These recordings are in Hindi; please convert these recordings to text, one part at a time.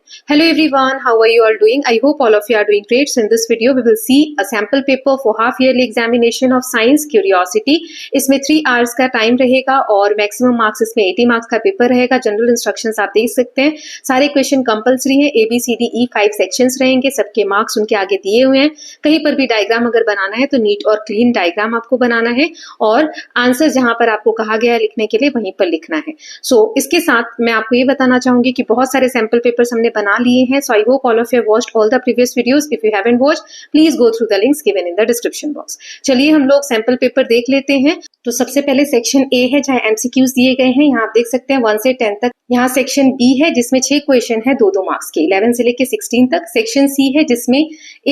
Hello everyone, how are you all doing? I hope all of you are doing great. So in this video we will see a sample paper for half yearly examination of science curiosity. इसमें 3 hours का टाइम रहेगा और मैक्सिमम मार्क्स इसमें 80 मार्क्स का पेपर रहेगा. जनरल इंस्ट्रक्शंस आप देख सकते हैं. सारे क्वेश्चन कंपलसरी हैं. ABCDE 5 सेक्शंस रहेंगे. सबके मार्क्स उनके आगे दिए हुए हैं. कहीं पर भी डायग्राम अगर बनाना है तो नीट और क्लीन डायग्राम आपको बनाना है और आंसर जहां पर आपको कहा गया है लिखने के लिए वहीं पर लिखना है. सो इसके साथ मैं आपको ये बताना चाहूंगी कि बहुत सारे सैंपल पेपर्स हमने बना लिए हैं. So I hope all of you have watched all the previous videos. If you haven't watched, please go through the links given in the description box. चलिए हम लोग सैंपल पेपर देख लेते हैं. तो सबसे पहले सेक्शन ए है जहाँ MCQs दिए गए हैं. यहाँ आप देख सकते हैं 1 से 10 तक. यहाँ सेक्शन बी है जिसमें 6 क्वेश्चन है 2-2 मार्क्स के 11 से लेके 16 तक. सेक्शन सी है जिसमें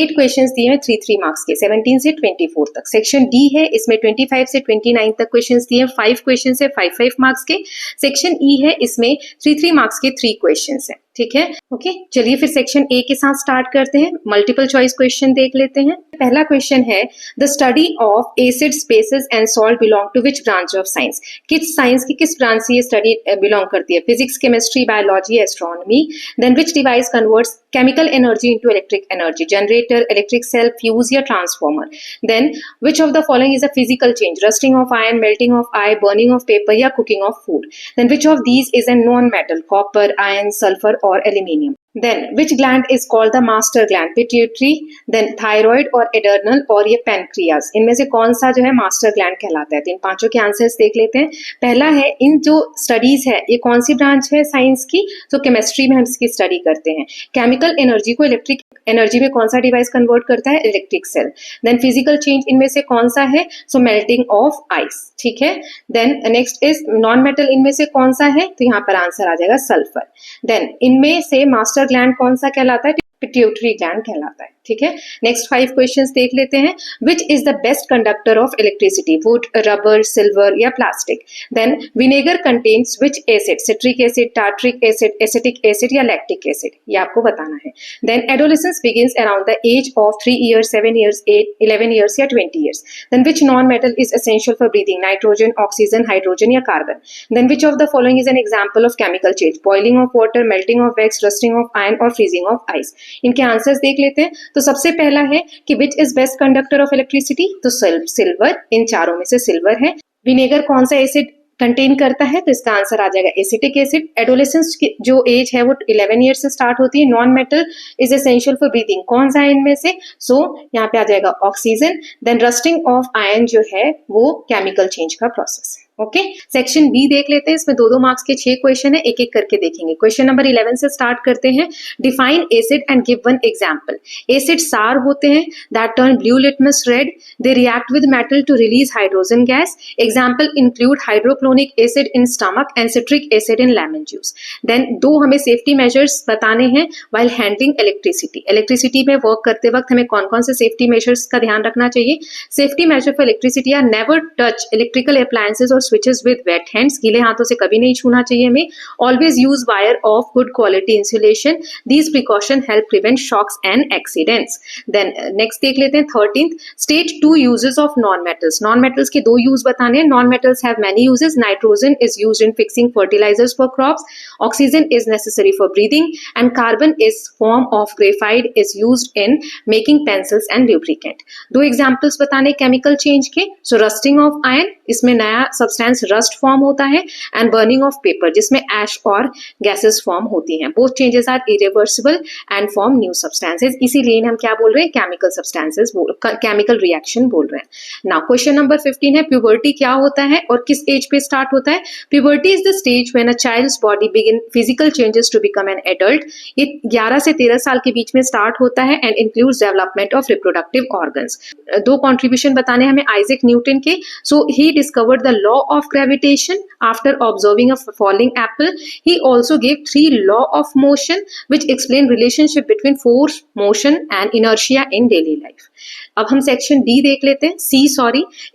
8 क्वेश्चन दिए हैं 3-3 मार्क्स के 17 से 24 तक. सेक्शन डी है इसमें 25 से 29 तक क्वेश्चन दिए हैं 5 क्वेश्चन है 5-5 मार्क्स के. सेक्शन ई है इसमें 3-3 मार्क्स के 3 क्वेश्चन है. ठीक है, ओके. चलिए फिर सेक्शन ए के साथ स्टार्ट करते हैं. मल्टीपल चॉइस क्वेश्चन देख लेते हैं. पहला क्वेश्चन है the study of acid spaces and salt belong to which branch of science. किस साइंस की किस ब्रांच से ये स्टडी बिलोंग करती है? Physics, chemistry, biology, astronomy. Then which device converts chemical energy into electric energy? Generator, electric cell, fuse या transformer. Then which of the following is a physical change? Rusting of iron, melting of iron, burning of paper या cooking of food. Then which of these is a non-metal? Copper, iron, sulfur or aluminium. Then which gland is called the master gland? Pituitary, then thyroid और adrenal और ये pancreas. इनमें से कौन सा जो है master gland कहलाता है? तो इन पांचों के आंसर्स देख लेते हैं. पहला है इन जो स्टडीज है ये कौन सी ब्रांच है साइंस की? तो केमिस्ट्री में हम इसकी स्टडी करते हैं. केमिकल एनर्जी को इलेक्ट्रिक एनर्जी में कौन सा डिवाइस कन्वर्ट करता है? Electric cell. Then physical change इनमें से कौन सा है? So melting of ice. ठीक है. Then next is non metal इनमें से कौन सा है? तो यहाँ पर आंसर आ जाएगा सल्फर. देन इनमें से मास्टर ग्लैंड कौन सा कहलाता है? पिट्यूटरी ग्लैंड कहलाता है. ठीक है. नेक्स्ट 5 क्वेश्चंस देख लेते हैं. Which is the best conductor of electricity? Wood, rubber, silver या plastic. Then vinegar contains which acid? Citric acid, tartaric acid, acetic acid या लैक्टिक एसिड? ये आपको बताना है. Then adolescence begins around the age of 3 years, 7 years, 8, 11 years या 20 years. Then which non metal is essential for breathing? Nitrogen, oxygen, hydrogen या carbon. Then which of the following is an example of chemical change? Boiling of water, melting of wax, rusting of iron और फ्रीजिंग ऑफ आइस. इनके आंसर्स देख लेते हैं. तो सबसे पहला है कि which is best conductor of electricity? तो सिल्वर. इन चारों में से सिल्वर है. विनेगर कौन सा एसिड कंटेन करता है? तो इसका आंसर आ जाएगा एसिटिक एसिड. एडोलेसेंस की जो एज है वो 11 ईयर से स्टार्ट होती है. Non metal is essential for breathing. कौन सा है इनमें से? सो यहाँ पे आ जाएगा oxygen. Then rusting of iron जो है वो केमिकल चेंज का प्रोसेस है. ओके. सेक्शन बी देख लेते हैं. इसमें 2-2 मार्क्स के 6 क्वेश्चन है. एक एक करके देखेंगे. क्वेश्चन नंबर 11 से स्टार्ट करते हैं. Define acid and give one example. Acids are होते हैं that turn blue litmus red. They react with metal to release hydrogen gas. Example include hydrochloric acid in stomach and citric acid in lemon juice. Then 2 हमें सेफ्टी मेजर्स बताने हैं व्हाइल हैंडलिंग इलेक्ट्रिसिटी. इलेक्ट्रिसिटी में वर्क करते वक्त हमें कौन कौन से सेफ्टी मेजर्स का ध्यान रखना चाहिए? Safety measure for electricity are never touch electrical appliances और switches with wet hands. गीले हाथों से कभी नहीं छूना चाहिए हमें. Always use wire of good quality insulation. These precautions help prevent shocks and accidents. Then next देख लेते हैं 13th. State 2 uses of non-metals. Non-metals के 2 use बताने हैं. Non-metals have many uses. Nitrogen is used in fixing fertilizers for crops. Oxygen is necessary for breathing and carbon is form of graphite is used in making pencils and lubricant. 2 examples बताने chemical change के. So rusting of iron इसमें नया सब्सटेंस रस्ट फॉर्म होता है. एंड बर्निंग ऑफ पेपर जिसमें एश और गैसेस फॉर्म होती हैं. Both changes are irreversible and form new substances. इसीलिए हम क्या बोल रहे हैं? केमिकल सब्सटेंसेस, केमिकल रिएक्शन बोल रहे हैं. नाउ क्वेश्चन नंबर 15 है प्यूबर्टी क्या होता है और किस एज पे स्टार्ट होता है? Puberty is the stage when a child's body begin physical changes to become an adult. ये 11 से 13 साल के बीच में स्टार्ट होता है and includes development of reproductive organs. 2 contribution बताने हमें आइजैक न्यूटन के. सो ही discovered the law of gravitation after observing a falling apple. He also gave 3 law of motion which explain relationship between force, motion and inertia in daily life. अब हम सेक्शन डी देख लेते हैं.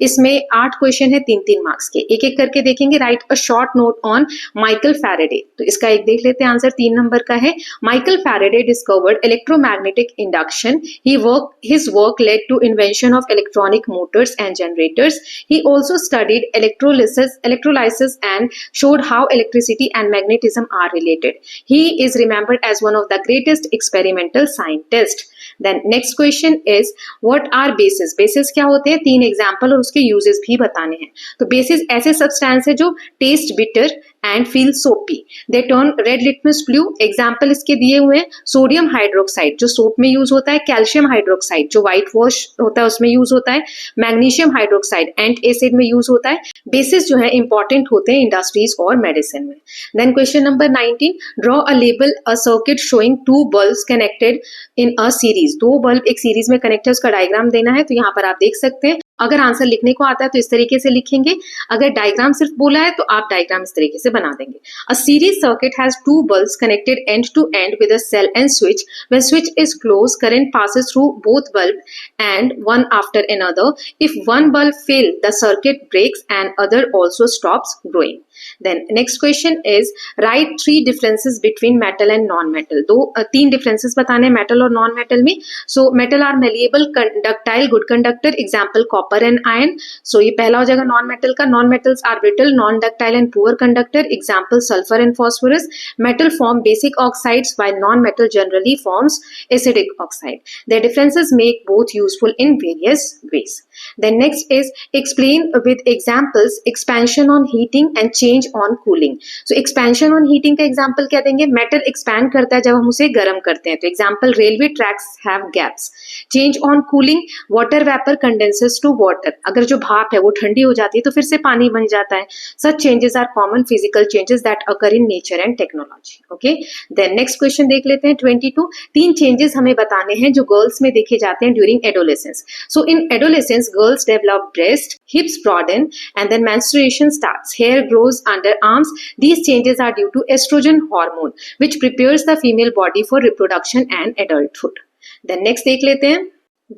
इसमें 8 क्वेश्चन है 3-3 मार्क्स के. एक एक करके देखेंगे. Right a short note on Michael Faraday. तो इसका एक देख लेते हैं. आंसर 3 नंबर का है. Michael Faraday discovered electromagnetic induction. His work led to invention of electronic motors and generators. He also studied electrolysis and showed how electricity and magnetism are related. He is remembered as one of the greatest experimental scientists. Then next question is what are bases? bases क्या होते हैं? 3 एग्जाम्पल और उसके यूजेस भी बताने हैं. तो बेसिस ऐसे सब्सटेंस है जो टेस्ट बिटर एंड फील सोपी. They turn red litmus blue. Example इसके दिए हुए हैं. सोडियम हाइड्रोक्साइड जो सोप में यूज होता है, कैल्शियम हाइड्रोक्साइड जो व्हाइट वॉश होता है उसमें यूज होता है, मैग्नीशियम हाइड्रोक्साइड एंट एसिड में यूज होता है. बेसिस जो है इंपॉर्टेंट होते हैं इंडस्ट्रीज और मेडिसिन में. Then question number 19, draw a label a circuit showing 2 bulbs connected in a series. 2 bulb एक सीरीज में कनेक्ट है, उसका डायग्राम देना है. तो यहाँ पर आप देख सकते हैं. अगर आंसर लिखने को आता है तो इस तरीके से लिखेंगे. अगर डायग्राम सिर्फ बोला है तो आप डायग्राम इस तरीके से बना देंगे. A series circuit has 2 bulbs connected end to end with a cell and switch. When switch is closed, current passes through both bulb and one after another. If one bulb fail, the circuit breaks and other also stops growing. Then next question is write 3 differences between metal and non-metal. 3 differences बताने metal और non-metal में. So metal are malleable, conductile, good conductor. Example copper and iron. So ये पहला हो जाएगा non-metal का. Non-metals are brittle, non-ductile and poor conductor. Example sulfur and phosphorus. Metal form basic oxides while non-metal generally forms acidic oxide. Their differences make both useful in various ways. Then next is explain with examples expansion on heating and change on cooling. So expansion on heating का example क्या देंगे? Metal expand करता है जब हम उसे गर्म करते हैं. तो example railway tracks have gaps. Change on cooling, water vapor condenses to water. अगर जो भाप है वो ठंडी हो जाती है तो फिर से पानी बन जाता है. Such changes are common physical changes that occur in nature and technology. Okay. Then next question देख लेते हैं 22. 3 changes हमें बताने हैं जो गर्ल्स में देखे जाते हैं during adolescence. So in adolescence girls develop breast, hips broaden and then menstruation starts. Hair grows under arms. These changes are due to estrogen hormone which prepares the female body for reproduction and adulthood. Then next देख लेते हैं.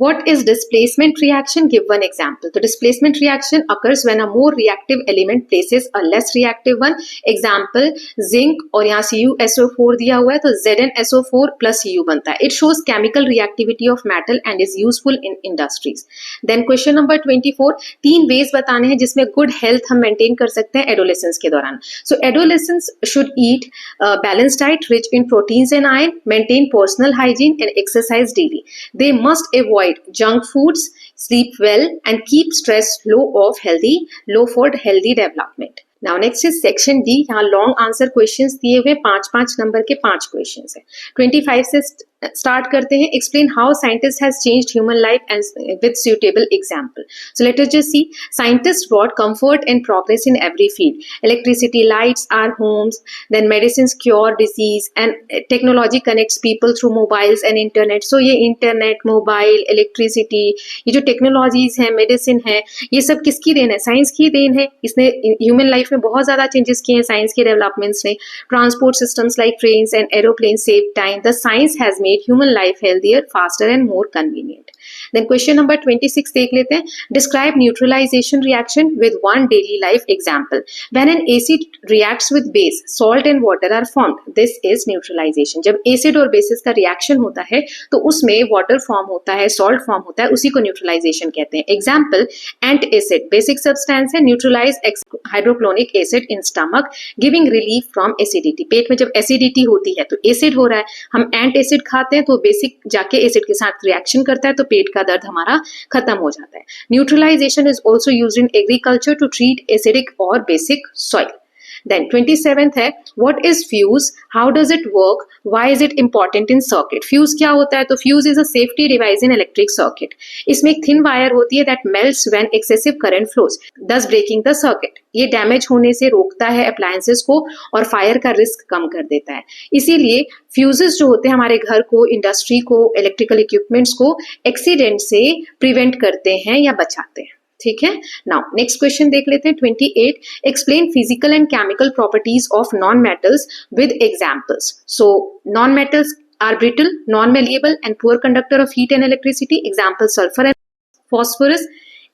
What is displacement reaction? Give one example. The displacement reaction occurs when a more reactive element places a less reactive one. Example zinc और यहाँ CuSO4 दिया हुआ है तो ZnSO4 plus Cu बनता है. It shows chemical reactivity of metal and is useful in industries. Then question number 24. 3 ways बताने हैं जिसमें good health हम maintain कर सकते हैं adolescence के दौरान. So adolescents should eat balanced diet rich in proteins and iron, maintain personal hygiene and exercise daily. They must avoid junk foods, sleep well and keep stress low for healthy development. Now next is section D. यहाँ long answer questions दिए हुए 5 नंबर के 5 questions हैं. 25 से स्टार्ट करते हैं. Explain how scientist has changed human life and with suitable example. So let us just see. Scientists brought comfort and progress in every field. Electricity lights our homes, then medicines cure disease and technology connects people through mobiles and internet. So ये इंटरनेट, मोबाइल, इलेक्ट्रिसिटी, ये जो टेक्नोलॉजीज हैं, मेडिसिन है, ये सब किसकी देन है? साइंस की देन है. इसने ह्यूमन लाइफ में बहुत ज्यादा चेंजेस किए हैं साइंस के डेवलपमेंट्स ने. Transport systems like trains and aeroplane save time. The science has made human life healthier, faster and more convenient. Then question number 26 देख लेते हैं. Describe neutralization reaction with one daily life example. When an acid reacts with base, salt and water are formed. This is neutralization. जब acid और bases का reaction होता है तो उसमें water form होता है, salt form होता है, उसी को neutralization कहते हैं. Example antacid, basic substance है, neutralize hydrochloric acid in stomach, giving relief from acidity. पेट में जब acidity होती है तो acid हो रहा है, हम antacid खाते हैं तो बेसिक जाके एसिड के साथ रिएक्शन करता है तो पेट का दर्द हमारा खत्म हो जाता है. Neutralisation is also used in agriculture to treat acidic और बेसिक सॉइल. Then 27th है what is fuse, how does it work, why is it important in circuit. Fuse क्या होता है? तो fuse is a safety device in electric circuit. इसमें एक thin wire होती है that melts when excessive current flows, thus breaking the circuit. ये डैमेज होने से रोकता है अप्लायंसेस को और फायर का रिस्क कम कर देता है. इसीलिए फ्यूजेस जो होते हैं हमारे घर को, इंडस्ट्री को, इलेक्ट्रिकल इक्विपमेंट्स को एक्सीडेंट से प्रिवेंट करते हैं या बचाते हैं. ठीक है. नाउ नेक्स्ट क्वेश्चन देख लेते हैं 28. Explain physical and chemical properties of non metals with examples. So non metals are brittle, non malleable and poor conductor of heat and electricity. Example sulfur and phosphorus.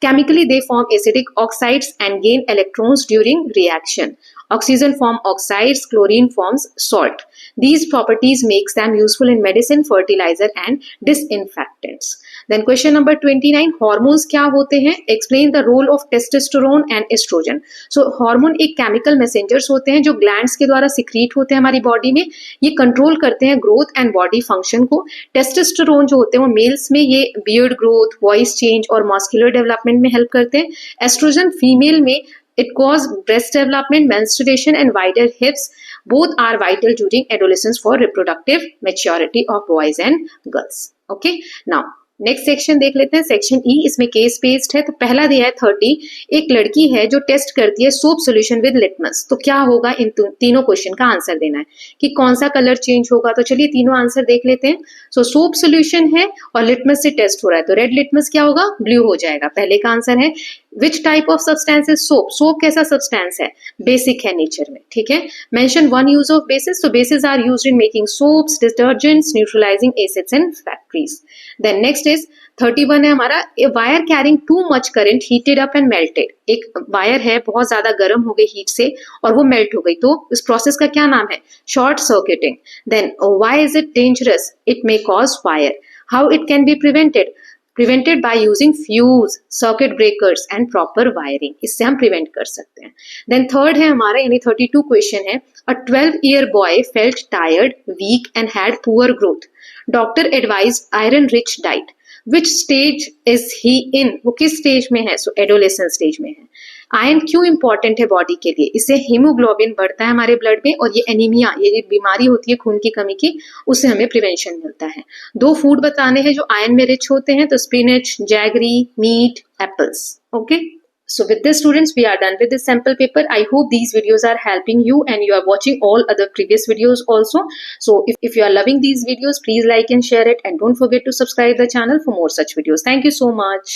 Chemically they form acidic oxides and gain electrons during reaction. Oxygen form oxides, chlorine forms salt. These properties makes them useful in medicine, fertilizer and disinfectants. Then question number 29, hormones क्या होते हैं? Explain the role of testosterone and estrogen. So hormone एक chemical messengers होते हैं जो glands के द्वारा secrete होते हैं हमारी body में. ये control करते हैं growth and body function को. Testosterone जो होते हैं वो males में ये beard growth, voice change और muscular development में help करते हैं. Estrogen female में it cause breast development, menstruation and wider hips. Both are vital during adolescence for reproductive maturity of boys and girls. Okay, now next section देख लेते हैं. सेक्शन ई, इसमें केस बेस्ड है. तो पहला दिया है 30. एक लड़की है जो टेस्ट करती है सोप सोल्यूशन विद लिटमस. तो क्या होगा, इन तीनों क्वेश्चन का आंसर देना है कि कौन सा कलर चेंज होगा. तो चलिए तीनों आंसर देख लेते हैं. सो सोप सोल्यूशन है और लिटमस से टेस्ट हो रहा है, तो रेड लिटमस क्या होगा, ब्लू हो जाएगा. पहले का आंसर है. Which type of substance is soap? Soap कैसा सब्सटेंस है, बेसिक है नेचर में. ठीक है. Mention one use of bases. तो bases are used in making soaps, detergents, neutralizing acids in factories. Then next is 31 है हमारा. A wire carrying too much current heated up and melted. एक वायर है बहुत ज्यादा गर्म हो गई हीट से और वो मेल्ट हो गई, तो इस प्रोसेस का क्या नाम है, short circuiting. Then why is it dangerous? It may cause fire. How it can be prevented by using fuse, circuit breakers and proper wiring. इससे हम prevent कर सकते हैं. Then third है हमारा, यानी 32 क्वेश्चन है. A 12-year boy felt tired, weak and had poor growth. Doctor advised iron-rich diet. Which stage is he in? वो किस स्टेज में है? So adolescent स्टेज में है. आयरन क्यों इंपॉर्टेंट है बॉडी के लिए? इससे हीमोग्लोबिन बढ़ता है हमारे ब्लड में और ये एनीमिया, ये बीमारी होती है खून की कमी की, उससे हमें प्रिवेंशन मिलता है. 2 फूड बताने हैं जो आयरन में रिच होते हैं. तो spinach, jaggery, meat, apples. Okay. So with this students, we are done with this sample paper. I hope these videos are helping you and you are watching all other previous videos also. So if you are loving these videos, please like and share it and don't forget to subscribe the channel for more such videos. Thank you so much.